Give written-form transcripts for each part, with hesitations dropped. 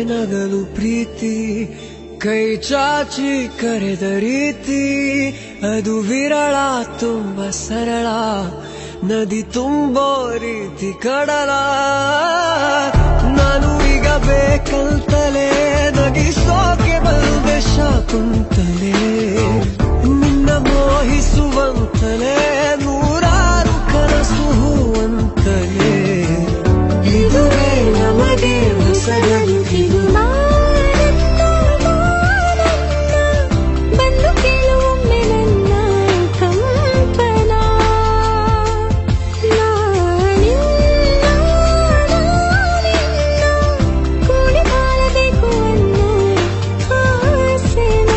ನಗಲು ಪ್ರೀತಿ ಕೈ ಚಾಚಿ ಕರೆದ ರೀತಿ ಅದು ವಿರಳ ತುಂಬ ಸರಳ ನದಿ ತುಂಬೋ ರೀತಿ ಕಡಲ ನಾನು ಈಗ ಬೇಕಂತಲೇ ನಗಿಸೋಕೆ ಬಂದೆ ಶಾಕುಂತಲೇ ನಿನ್ನ ಮೋಹಿಸುವಂತಲೇ ನೂರಾರು ಕನಸು ಹೂವಂತಲೇ ಇದುವೇ ನಮಗೆ ಹೊಸದು ಇದು ಬಂದು ಕೇಳುವೊಮ್ಮೆ ನನ್ನ ಕಂಪನ ಕೂಡಿ ಬಾಳಬೇಕು ಅನ್ನೋ ಆಸೆನ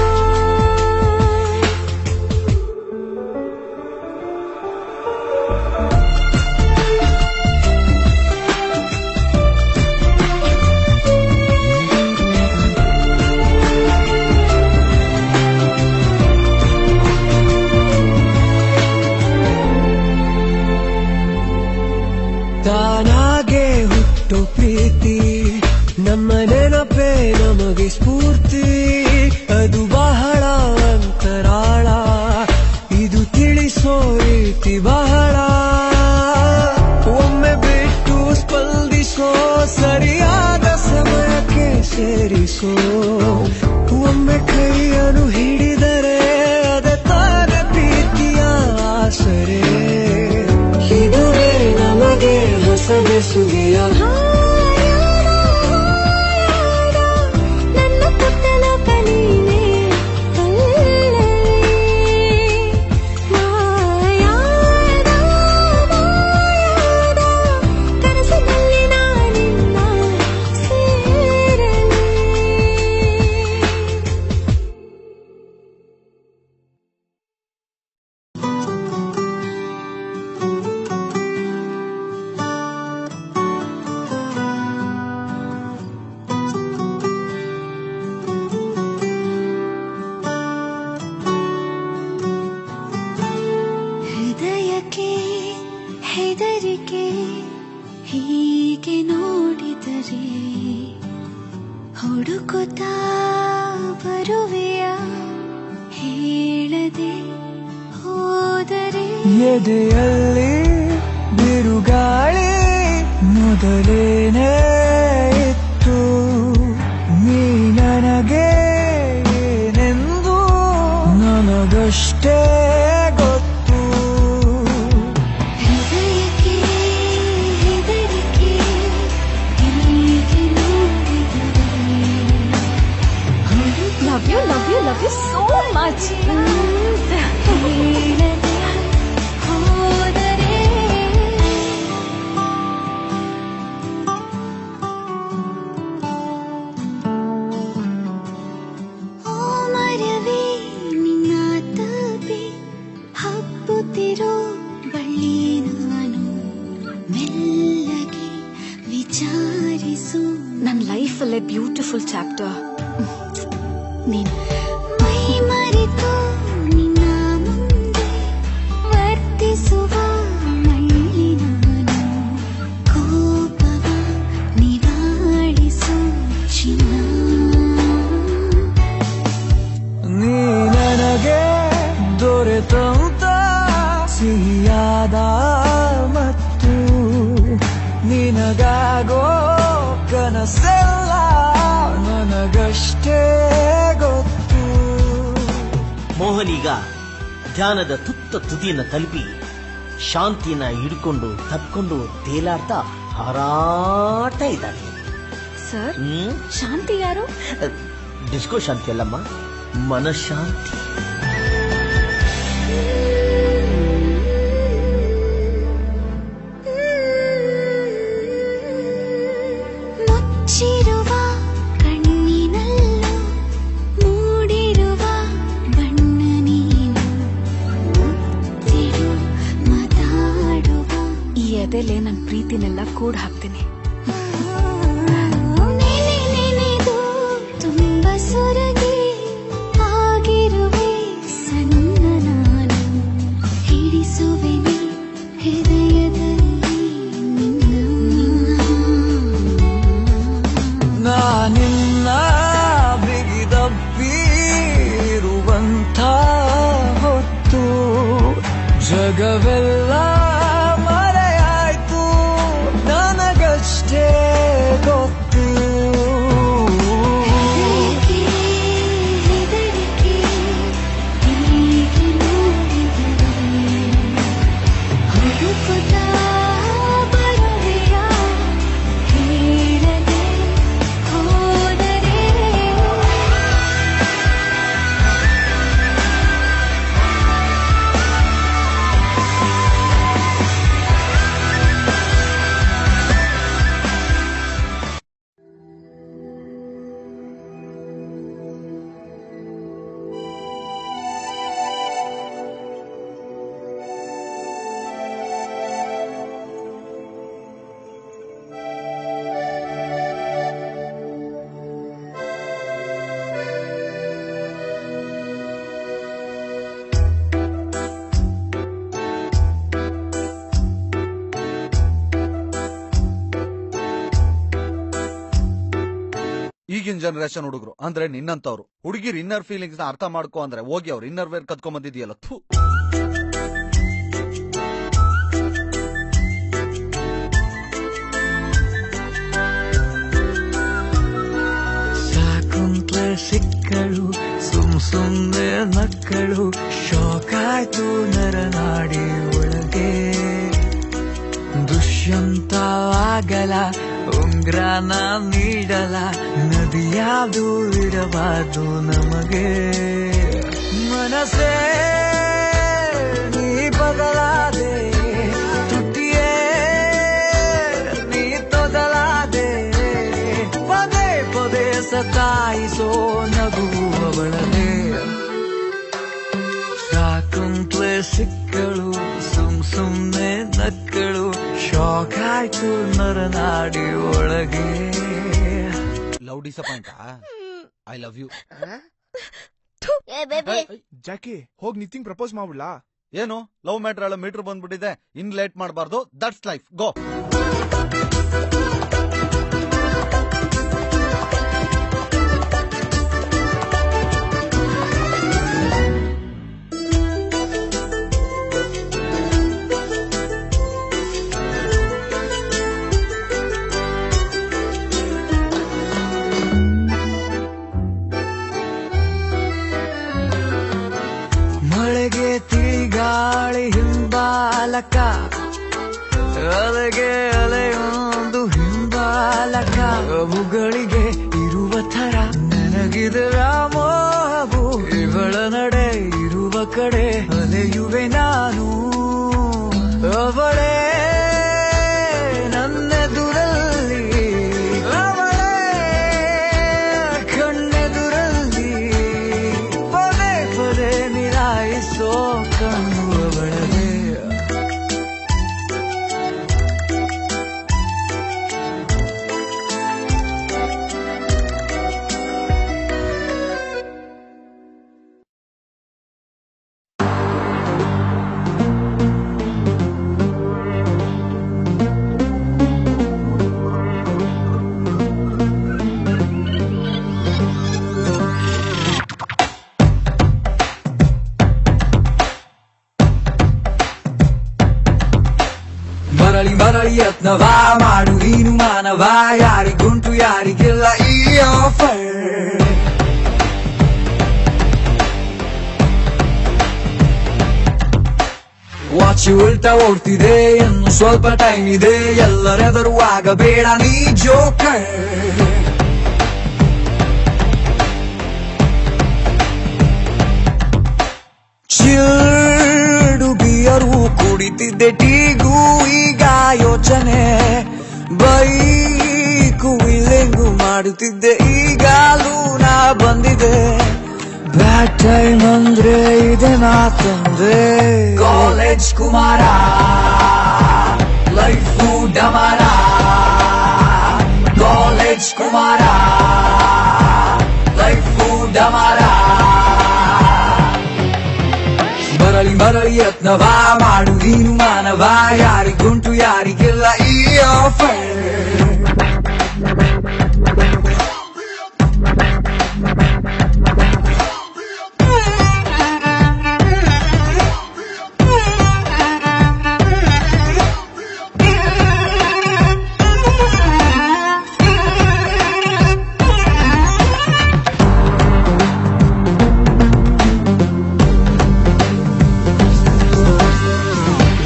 ತಾನಾಗೆ ಹುಟ್ಟೋ ಪ್ರೀತಿ ನಮ್ಮ ನೆನಪೇ ನಮಗೆ ಸ್ಫೂರ್ತಿ ಅದು ಬಹಳ ಅಂತರಾಳ ಇದು ತಿಳಿಸೋ ರೀತಿ ಬಹಳ ಒಮ್ಮೆ ಬಿಟ್ಟು ಸ್ಪಂದಿಸೋ ಸರಿಯಾದ ಸಮಯಕ್ಕೆ ಸೇರಿಸೋ ಒಮ್ಮೆ ಕೈಯನ್ನು ಹಿಡಿದರೆ ಅದ ತಾನ ಪ್ರೀತಿಯ ಆಸರೆ ಇದುವೇ ನಮಗೆ ಹೊಸ ಬೆಸುಗೆಯ ನನ್ನ ಪುಟ್ಟಲ ಕಲೀನೆ ಮಾಯಾದ ಕನಸಿನಲ್ಲಿ ನಾನಿನ್ನ ಸೇರಲಿ ಹೃದಯಕ್ಕೆ ಹೆದರಿಕೆ ಹೀಗೆ ನೋಡಿದರೆ ಹುಡುಕುತ್ತಾ ಬರುವೆಯ ಹೇಳದೆ ಹೋದರೆ ಎದೆಯಲ್ಲಿ ಬಿರುಗಾಳಿ ಮೊದಲೇನೇ ಇತ್ತು ನೀ ನನಗೆ ಏನೆಂದು ನನಗಷ್ಟೇ ಗೊತ್ತು ಹೃದಯಕ್ಕೆ ಹೆದರಿಕೆ ಹೀಗೆ ನೋಡಿದರೆ Love you so much. ಹೇಳದೆ ಹೋದರೆ ಓ ಮರವೇ ನಿನ್ನ ತಪೆ ಹಬ್ಬುತ್ತಿರೋ ಬಳ್ಳಿ ನಾನು ಮೆಲ್ಲಗೆ ವಿಚಾರಿಸು ನನ್ನ ಲೈಫಲ್ಲೇ ಬ್ಯೂಟಿಫುಲ್ ಚಾಪ್ಟರ್ ನೀನು. ಮೈ ಮರೆತು ನಿನ್ನ ಮುಂದೆ ವರ್ತಿಸುವ ಮಳ್ಳಿ ನಾನು ಕೋಪವ ನಿವಾಳಿಸು ಚಿನ್ನ ನೀ ನನಗೆ ದೊರೆತಂತ ಸಿಹಿಯಾದ ಮತ್ತು ನಿನಗಾಗೋ ಕನಸೆಲ್ಲ ನನಗಷ್ಟೇ ಗೊತ್ತು. ಮೋಹನೀಗ ಧ್ಯಾನದ ತುತ್ತ ತುದಿಯನ್ನು ತಲುಪಿ ಶಾಂತಿನ ಹಿಡ್ಕೊಂಡು ತಪ್ಕೊಂಡು ತೇಲಾಡ್ತಾ ಹಾರಾಟ ಇದ್ದಾನೆ. ಸರ್, ಶಾಂತಿ ಯಾರು? ಡಿಸ್ಕೋ ಶಾಂತಿ ಅಲ್ಲಮ್ಮ, ಮನಃಶಾಂತಿ. ಮುಚ್ಚಿರುವ ಕಣ್ಣಿನಲ್ಲೂ ಮೂಡಿರುವ ಬಣ್ಣ ನೀನು ಮುತ್ತಿಡು ಮಾತಾಡುವ ಈ ಎದೆಲೆ ನನ್ನ ಪ್ರೀತಿನೆಲ್ಲ ಕೂಡ್ ಹಾಕ್ತೀನಿ. ನೆನೆದು ತುಂಬ ಸೊರಗಿ ಆಗಿರುವೆ ಸಣ್ಣ ನಾನು ಹಿಡಿಸುವೆ ಹೃದಯದಲ್ಲಿ ನಿನ್ನ ನಾನಿನ್ನ ಜಗವೆಲ್ಲ ಮರೆಯಾಯ್ತು ನನಗಷ್ಟೇ ಗೊತ್ತು. ಹೆದರಿಕೆ ಹೀಗೆ ನೋಡಿದರೆ ಹುಡುಕುತ್ತಾ ಬರುವೆಯ ಹೇಳದೆ ಹೋದರೆ. ಈಗಿನ ಜನರೇಷನ್ ಹುಡುಗರು ಅಂದ್ರೆ ನಿನ್ನಂತವ್ರು ಹುಡುಗಿರ್ ಇನ್ನರ್ ಫೀಲಿಂಗ್ಸ್ ನ ಅರ್ಥ ಮಾಡ್ಕೊ ಅಂದ್ರೆ ಹೋಗಿ ಅವ್ರು ಇನ್ನರ್ ವೇರ್ ಕತ್ಕೊಂಡ್ ಬಂದಿದ್ಯಲ್ಲ. ಸಾಕುಂತ್ಲೆ ಸಿಕ್ಕಳು ಸುಮ್ನೆ ನಕ್ಕಳು ಶೋಕಾಯ್ತು ನರನಾಡಿ ಒಳಗೆ. ದುಷ್ಯಂತವಾಗಲ ಉಂಗ್ರಾನ ನೀಡಲ ನದಿಯಾದು ಇರಬಾರ್ದು ನಮಗೆ. ಮನಸ್ಸೇ ನೀ ಬದಲಾದೆ ತುಟಿಯೇ ನೀ ತೊದಲಾದೆ ಪದೇ ಪದೇ ಸತಾಯಿಸೋ ನಗುವವಳದೆ. ಸಾಕುಂತ್ಲೆ ಸಿಕ್ಕಳು ಸುಮ್ನೆ ನಕ್ಕಳು ಶೋಕಾಯ್ತು ನರನಾಡಿ ಒಳಗೆ. Love disappoint. I love you. ಜಾಕಿ ಹೋಗ್ ನಿತಿಂಗ್ ಪ್ರಪೋಸ್ ಮಾಡ್ಬಿಡ್ಲಾ? ಏನು ಲವ್ ಮ್ಯಾಟರ್ ಎಲ್ಲ ಮೀಟರ್ ಬಂದ್ಬಿಟ್ಟಿದೆ, ಇನ್ ಲೇಟ್ ಮಾಡಬಾರ್ದು. That's life. ಗೋ. ಮಳೆಗೆ ತಿಳಿಗಾಳಿ ಹಿಂಬಾಲಕ ಅಲೆಗೆ ಅಲೆಯೊಂದು ಹಿಂಬಾಲಕ. ಅವುಗಳಿಗೆ ಇರುವ ಥರ ನನಗಿದರ ಮೋಹವು ಇವಳ ನಡೆ ಇರುವ ಕಡೆ ಅಲೆಯುವೆ ನಾನು. ಅವಳೇ ನನ್ನೆದುರಲ್ಲಿ ಅವಳೇ ಕಣ್ಣೆದುರಲ್ಲಿ ಪದೇ ಪದೇ ನಿರಾಯಿಸೋ ಕಣ್ಣು ಅವಳದೇ. ಬರಳಿ ಬರಳಿ ಯತ್ನವ ಮಾಡು ನೀನು ಮಾನವ, ಯಾರಿಗುಂಟು ಯಾರಿಗಿಲ್ಲ ಈ ಆಫರ್. ವಾಚ್ ಉಲ್ಟಾ ಓಡ್ತಿದೆ, ಇನ್ನು ಸ್ವಲ್ಪ ಟೈಮ್ ಇದೆ, ಎಲ್ಲರೆದುರುವಾಗ ಬೇಡ ನೀ ಜೋಕರ್. ಚಿಲ್ಡು ಬಿಯರು ಕುಡಿತಿದ್ದೆ ಟೀಗೂ ಈಗ ಯೋಚನೆ, ಬೈಕು ವಿಲೆಂಗು ಮಾಡುತ್ತಿದ್ದೆ ಈಗಾಲೂ ನಾ ಬಂದಿದೆ. ಬ್ಯಾಡ್ ಟೈಮ್ ಅಂದ್ರೆ ಇದೆ ಮಾತಂದ್ರೆ ಕಾಲೇಜ್ ಕುಮಾರ ಲೈಫು ಡಮಾರ. ಕಾಲೇಜ್ ಕುಮಾರ ಲೈಫು ಡಮಾರ. ಬರಳಿ ಬರಳಿ ಯತ್ನವ ಮಾಡು ನೀನು ಮಾನವ, ಯಾರಿಗುಂಟು ಯಾರಿಗಿಲ್ಲ ಈ ಆಫರ್.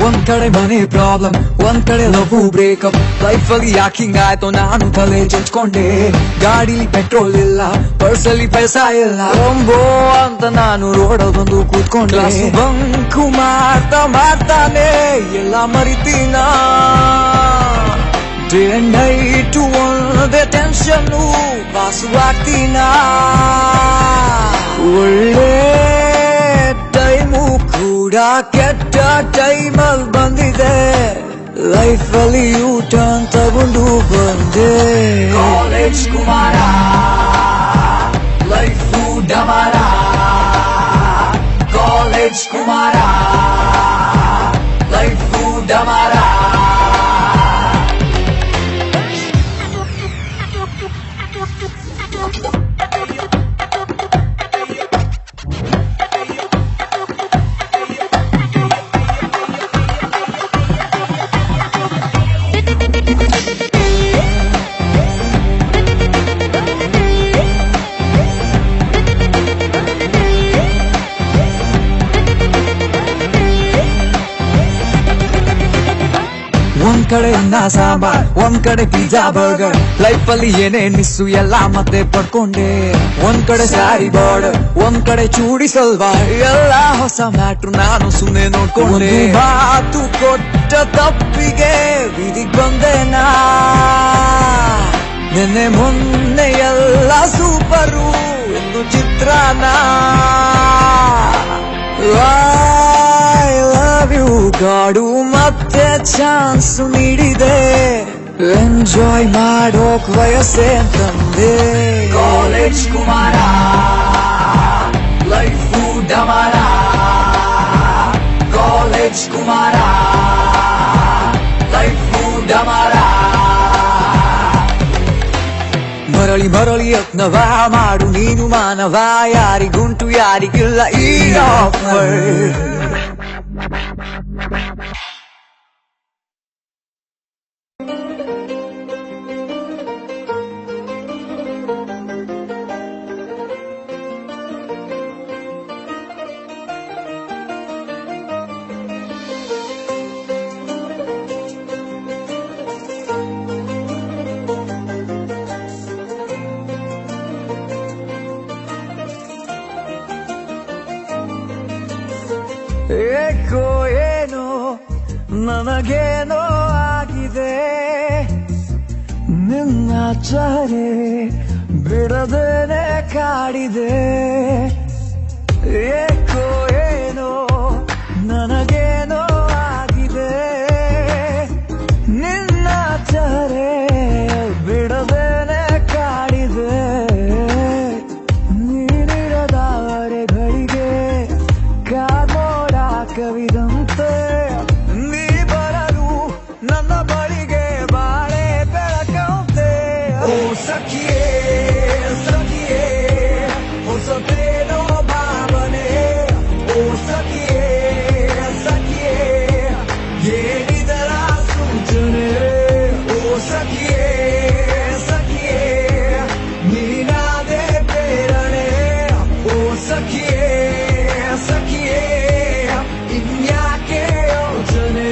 ಒಂದ್ ಕಡೆ ಮನೆ ಪ್ರಾಬ್ಲಮ್, ಒಂದ್ ಕಡೆ ಲವ್ ಬ್ರೇಕಪ್. ಲೈಫ್ ಅಲ್ಲಿ ಯಾಕೆ ಹಿಂಗಾಯ್ತು ನಾನು ತಲೆ ಚಚ್ಕೊಂಡೆ. ಗಾಡಿಲಿ ಪೆಟ್ರೋಲ್ ಇಲ್ಲ, ಪರ್ಸಲ್ಲಿ ಪೈಸಾ ಇಲ್ಲ, ರಂಬೋ ಅಂತ ನಾನು ರೋಡಲ್ಲಿ ಬಂದು ಕೂತ್ಕೊಂಡೆ. ಬಂಕು ಮಾಡ್ತಾನೆ ಎಲ್ಲ ಮರಿತೀನ. ಡೇ ಅಂಡ್ ನೈಟ್ ಒಂದೇ ಟೆನ್ಷನ್ನು, ವಾಸುವಾಗ್ತೀನ. ಒಳ್ಳೆ ಟೈಮು ಕೂಡ ಕೆಟ್ಟ ಟೈಮಲ್ ಬಂದಿದೆ. ಲೈಫ್ ಅಲ್ಲಿ ಯೂ ಟರ್ನ್ ತಗೊಂಡು ಬಂದೆ. ಕಾಲೇಜ್ ಕುಮಾರ, ಲೈಫು ಡಮಾರ. ಕಾಲೇಜ್ ಕುಮಾರ, ಲೈಫು ಡಮಾರ. ಒಂದ್ ಕಡೆ ಅನ್ನ ಸಾಂಬಾರ್, ಒಂದ್ ಕಡೆ ಪಿಜ್ಜಾ ಬರ್ಗರ್. ಲೈಫ್ ಅಲ್ಲಿ ಏನೇ ಮಿಸ್ಸು ಎಲ್ಲ ಮತ್ತೆ ಪಡ್ಕೊಂಡೆ. ಒಂದ್ ಕಡೆ ಸ್ಯಾರಿ ಬಾರ್ಡರ್, ಒಂದ್ ಕಡೆ ಚೂಡಿ ಸಲ್ವಾರ್. ಎಲ್ಲ ಹೊಸ ಮ್ಯಾಟ್ರು ನಾನು ಸುಮ್ನೆ ನೋಡ್ಕೊಂಡೆ. ಮಾತು ಕೊಟ್ಟ ತಪ್ಪಿಗೆ ಬೀದಿಗ್ ಬಂದೆ ನಾ. ನೆನ್ನೆ ಮೊನ್ನೆ ಎಲ್ಲ ಸೂಪರು ಎಂದು ಚಿತ್ರಾನ. ಗಾಡು ಮತ್ತೆ ಚಾನ್ಸ್ ನೀಡಿದೆ. ಎಂಜಾಯ್ ಮಾಡೋಕ್ ವಯಸ್ಸೇ ತಂದೆ. ಕಾಲೇಜ್ ಕುಮಾರ, ಲೈಫು ಡಮಾರ. ಕಾಲೇಜ್ ಕುಮಾರ, ಲೈಫು ಡಮಾರ. ಮರಳಿ ಮರಳಿ ಯತ್ನವ ಮಾಡು ನೀನು ಮಾನವ. ಯಾರಿಗುಂಟು ಯಾರಿಗಿಲ್ಲ ಈ ಆಫರ್. ಏಕೋ ಏನೋ ನನಗೇನೋ ಆಗಿದೆ. ನಿನ್ನ ಚಾರೆ ಬಿಡದೇನೆ ಕಾಡಿದೆ. ಏಕೋ ಏನೋ ನನಗೇನೋ ಆಗಿದೆ. ನಿನ್ನ ಚಾರೆ ಬಿಡದೇನೆ ಕಾಡಿದೆ. ನೀನಿರದವರೆಗಳಿಗೆ ಕಾಮೋಡ ಕವಿದಂತೆ. ನೀ ಬರಲು ನನ್ನ ಬಳಿಗೆ ಬಾಳೆ ಬೆಳಕಂತೆ. ಓ ಸಖಿಯೇ ಸಖಿಯೇ ಹೊಸತೇನೋ ಭಾವನೆ. ಓ ಸಖಿಯೇ ಸಖಿಯೇ ಏನಿದರ ಸೂಚನೆ. ಓ ಸಖಿಯೇ ಸಖಿಯೇ ನೀನಾದೆ ಪ್ರೇರಣೆ. ಓ ಸಖಿಯೇ ಸಖಿಯೇ ಇನ್ಯಾಕೆ ಯೋಚನೆ.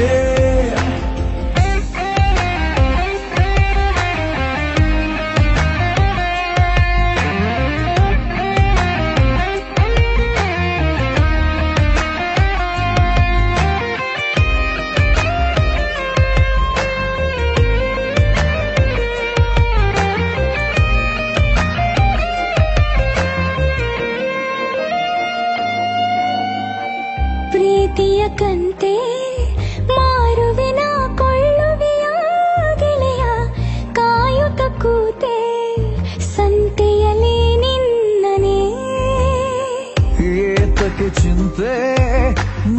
ಪ್ರೀತಿಯ ಕಂತೆ ಮಾರುವೆನ ಕೊಳ್ಳುವೆಯ ಗೆಳೆಯ. ಕಾಯುತ್ತ ಕೂತೆ ಸಂತೆಯಲ್ಲಿ ನಿನ್ನನೆ. ಏತಕ್ಕೆ ಚಿಂತೆ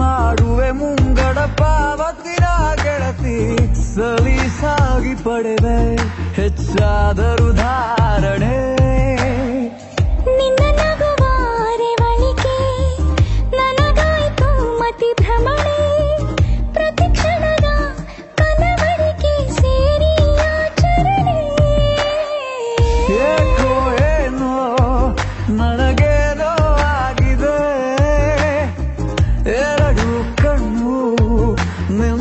ಮಾಡುವೆ ಮುಂಗಡ ಪಾವತಿನ ಗೆಳತಿ. ಸಲೀಸಾಗಿ ಪಡೆವೆ ಹೆಚ್ಚಾದರೂ ಧಾರಣೆ. ನಿನ್ನ ನಗುವಾರೆ ಬಳಿಕೆ ನನಗಾಯ್ತು ಮತಿ ಭ್ರಮಣೆ. ಪ್ರತಿ ಕ್ಷಣದ ಕನವಳಿಕೆ ಸೇರಿ ಆಚರಣೆ. ಏಕೋ ಏನೋ ನನಗೇನೋ ಆಗಿದೆ. ಎರಡು ಕಣ್ಣು ನಿನ್ನ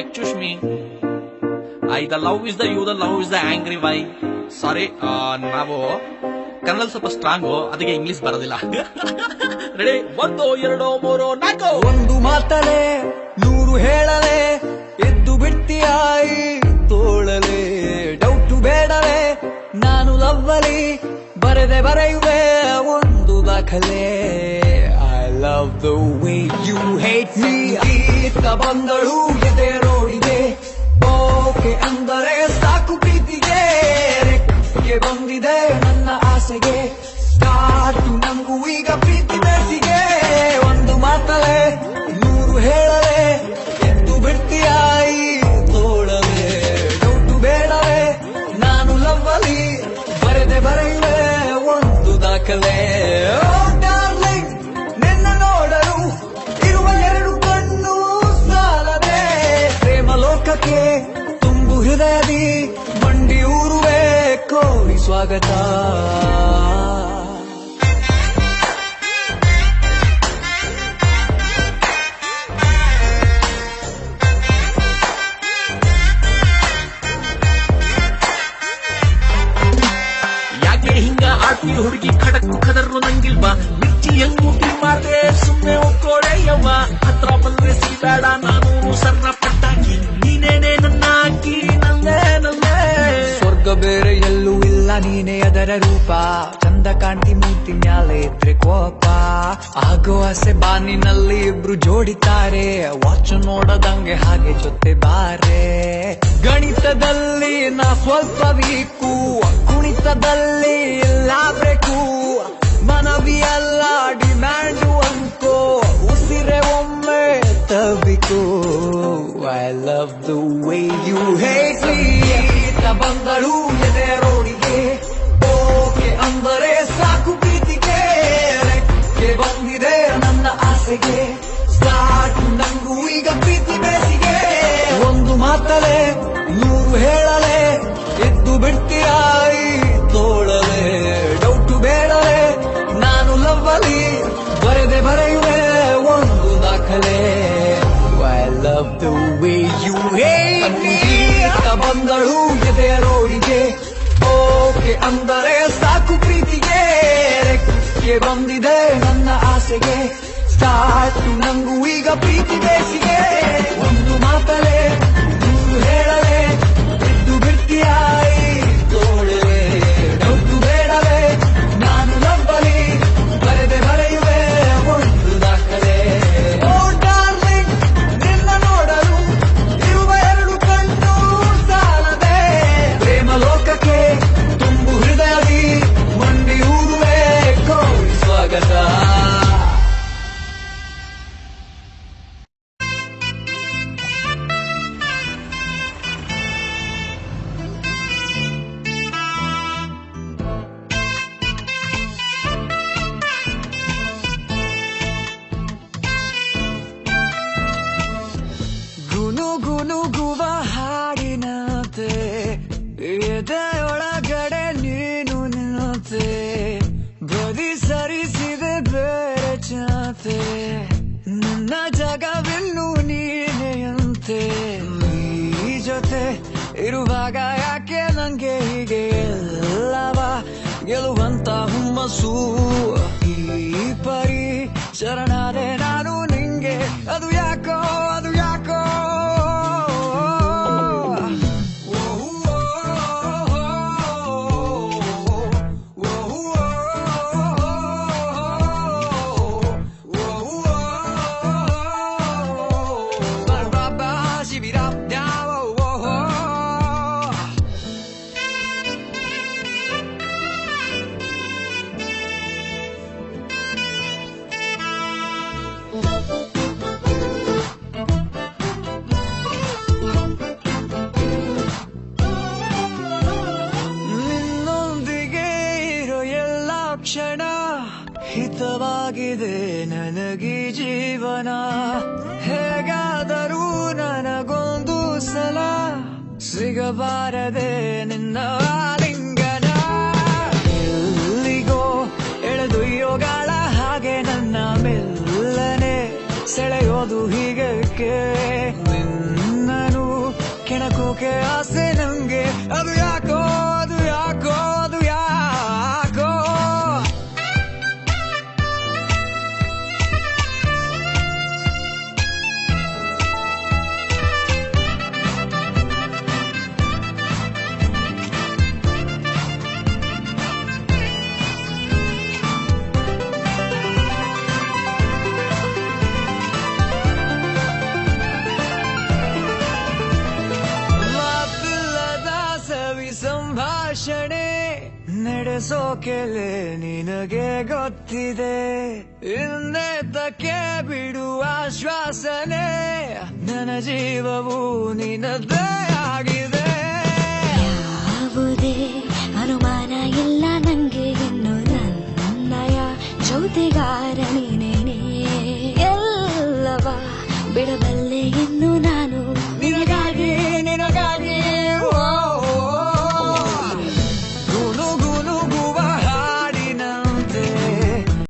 excuse me. The love is the you, the love is the angry why. ಸಾರಿ, ನಾವು ಕನ್ನಡ ಸ್ವಲ್ಪ ಸ್ಟ್ರಾಂಗು, ಅದಕ್ಕೆ ಇಂಗ್ಲಿಷ್ ಬರೋದಿಲ್ಲ. ರೆಡಿ? 1 2 3 4. ಒಂದು ಮಾತಲೆ 100 ಹೇಳಲೆ, ಎದ್ದು ಬಿಡ್ತೀಯಾಯಿ ತೋಳಲೆ. ಡೌಟು ಬೇಡವೆ, ನಾನು ಲವ್ವಲಿ ಬರೆದೆ ಬರೆಯುವೆ ಒಂದು ದಾಖಲೆ. I love the way you hate me. ಈತ ಬಂದಳು ಎದೆ ರೋಡಿಗೆ, ಓಕೆ ಅಂದರೆ ಸಾಕು ಪ್ರೀತಿಗೆ. ರೆಕ್ಕೆ ಬಂದಿದೆ ನನ್ನ ಆಸೆಗೆ, ಸ್ಟಾರ್ಟು ನಂಗೂ ಈಗ ಪ್ರೀತಿ ಬೇಸಿಗೆ. ಒಂದು ಮಾತಲೆ 100 ಹೇಳಲೆ, ಎದ್ದು ಬಿಡ್ತೀಯಾಯಿ ತೋಳಲೆ. ಡೌಟು ಬೇಡವೆ, ನಾನು ಲವ್ವಲಿ ಬರೆದೆ ಬರೆಯುವೆ ಒಂದು ದಾಖಲೆ. ಡಾರ್ಲಿಂಗ್, ನಿನ್ನ ನೋಡಲು ಇರುವ 2 ಕಣ್ಣು ಸಾಲದೆ. ಪ್ರೇಮ ಲೋಕಕ್ಕೆ ತುಂಬು ಹೃದಯದಿ ಮಂಡಿ ಊರುವೆ ಕೋರಿ ಸ್ವಾಗತ. ಯಾಕೆ ಹಿಂಗ ಆಡ್ತಿ ಹುಡುಗಿ, ಖಡಕ್ಕು ಕದರ್ಲು ನಂಗಿಲ್ವಾ? ಮಿರ್ಚಿ ಹೆಂಗು ಮಾಡ್ದೆ ಸುಮ್ಮನೆ ಒಕ್ಕೋಳೆಯವ್ವ. ಹತ್ರ ಬಂದ್ರೆ ಸಿಬೇಡ, ನಾನು ಸರ್ರ ಪಟ್ಟಾಕಿ, ನೀನೇನೆ ನನ್ನ ಅಕ್ಕಿ, ನನ್ನೇ ನನ್ನೇ. ಸ್ವರ್ಗ ಬೇರೆ ಎಲ್ಲೂ ಇಲ್ಲ, ನೀನೇ ಅದರ ರೂಪ. ಚಂದ ಕಾಂತಿ ಮೂತಿ ಮ್ಯಾಲೆ ಇದ್ರೆ ಕೋಪ. ಆಗೋ ಆಸೆ ಬಾನಿನಲ್ಲಿ ಇಬ್ರು ಜೋಡಿತಾರೆ, ವಾಚ್ ನೋಡದಂಗೆ ಹಾಗೆ ಜೊತೆ ಬಾರೆ. ಗಣಿತದಲ್ಲಿ ನಾ ಸ್ವಲ್ಪ ವೀಕು, ಕುಣಿತದಲ್ಲಿ ಇಲ್ಲ ಬ್ರೇಕು. ಮನವಿ ಅಲ್ಲ ಡಿಮ್ಯಾಂಡು ಅನ್ಕೋ, ಉಸಿರೆ ಒಮ್ಮೆ ತಬಿಕೋ. I love the way you hate me. ಬಂದಳು ಎದೆ ರೋಡಿಗೆ, ಓಕೆ ಅಂದರೆ ಸಾಕು ಪ್ರೀತಿಗೆ. ರೆಕ್ಕೆ ಬಂದಿದೆ ನನ್ನ ಆಸೆಗೆ, ಸ್ಟಾರ್ಟ್ ನಂಗೂ ಈಗ ಪ್ರೀತಿ ಬೇಸಿಗೆ. ಒಂದು ಮಾತಲೆ 100 ಹೇಳಲೆ, ಎದ್ದು ಬಿಡ್ತೀಯಾಯಿ ತೋಳಲೆ. ಡೌಟು ಬೇಡಲೆ, ನಾನು ಲವ್ವಲಿ ಬರೆದೆ ಬರೆಯುವೆ ಒಂದು ದಾಖಲೆ. I love the way you hate me. ಬಂದಳು ಎದೆಯ ರೋಡಿಗೆ, ಓಕೆ ಅಂದರೆ ಸಾಕು ಪ್ರೀತಿಗೆ. ರೆಕ್ಕೆ ಬಂದಿದೆ ನನ್ನ ಆಸೆಗೆ, ಸ್ಟಾರ್ಟ್ ನಂಗೂ ಈಗ ಪ್ರೀತಿ ಬೇಸಿಗೆ. ಒಂದು ಮಾತಲೆ 100 ಹೇಳಲೆ, ಎದ್ದು ಬಿಡ್ತೀಯಾಯಿ ತೋಳಲೆ. ಡೌಟು ಬೇಡವೆ, ನಾನು ಲವ್ವಲಿ ಬರೆದೆ ಬರೆಯುವೆ ಒಂದು ದಾಖಲೆ. ಓ ಡಾರ್ಲಿಂಗ್, ನಿನ್ನ ನೋಡಲು ಇರುವ 2 ಕಣ್ಣು ಸಾಲದೆ. ಪ್ರೇಮ ಲೋಕಕ್ಕೆ ತುಂಬು ಹೃದಯದಿ ಮಂಡಿ ಊರುವೆ ಕೋರಿ ಸ್ವಾಗತ. ಗುನುಗುನುಗುವ ಹಾಡಿನಂತೆ, ಎದೆಯೊಳಗಡೆ ನೀನು ನಿನ್ನಂತೆ. ಬದಿ ಸರಿಸಿದೆ ಬೇರೆ ಜನತೆ, ನನ್ನ ಜಗವಿನ್ನು ನೀನೆಯಂತೆ. ನೀ ಜೊತೆ ಇರುವಾಗ ಯಾಕೆ ನಂಗೆ ಹೀಗೆ ಎಲ್ಲವ ಗೆಲ್ಲುವಂತ ಹುಮ್ಮಸ್ಸು. ಈ ಪರಿ ಶರಣಾದೆ ನಾನು ನಿಂಗೆ, ಅದು ಯಾಕೋ ಅದು ಯಾಕೋ. ಕ್ಷಣ ಹಿತವಾಗಿದೆ ನನಗೀ ಜೀವನ. ಹೇಗಾದರೂ ನನಗೊಂದು ಸಲ ಸಿಗಬಾರದೆ ನಿನ್ನ ಆಲಿಂಗನ. ಎಲ್ಲಿಗೋ ಎಳೆದೊಯ್ಯೋಗಾಳ ಹಾಗೆ ನನ್ನ ಮೆಲ್ಲನೆ ಸೆಳೆಯೋದು ಹೀಗಕ್ಕೆ. ನಿನ್ನನು ನೋಡೋಕೆ ಆಸೆ ನಂಗೆ, ಅದು ಯಾಕೋ ಅದು ಯಾಕೋ ಅದು ಯಾಕೋ. ಸಂಭಾಷಣೆ ನಡೆಸೋಕೆಲೆ ನಿನಗೆ ಗೊತ್ತಿದೆ, ಇನ್ನೆತ್ತಕ್ಕೆ ಬಿಡುವ ಶ್ವಾಸನೆ, ನನ್ನ ಜೀವವು ನಿನ್ನದೇ ಆಗಿದೆ. ಯಾವುದೇ ಅನುಮಾನ ಇಲ್ಲ ನಂಗೆ, ಇನ್ನು ನನ್ನಯ ಜೊತೆಗಾರನೇ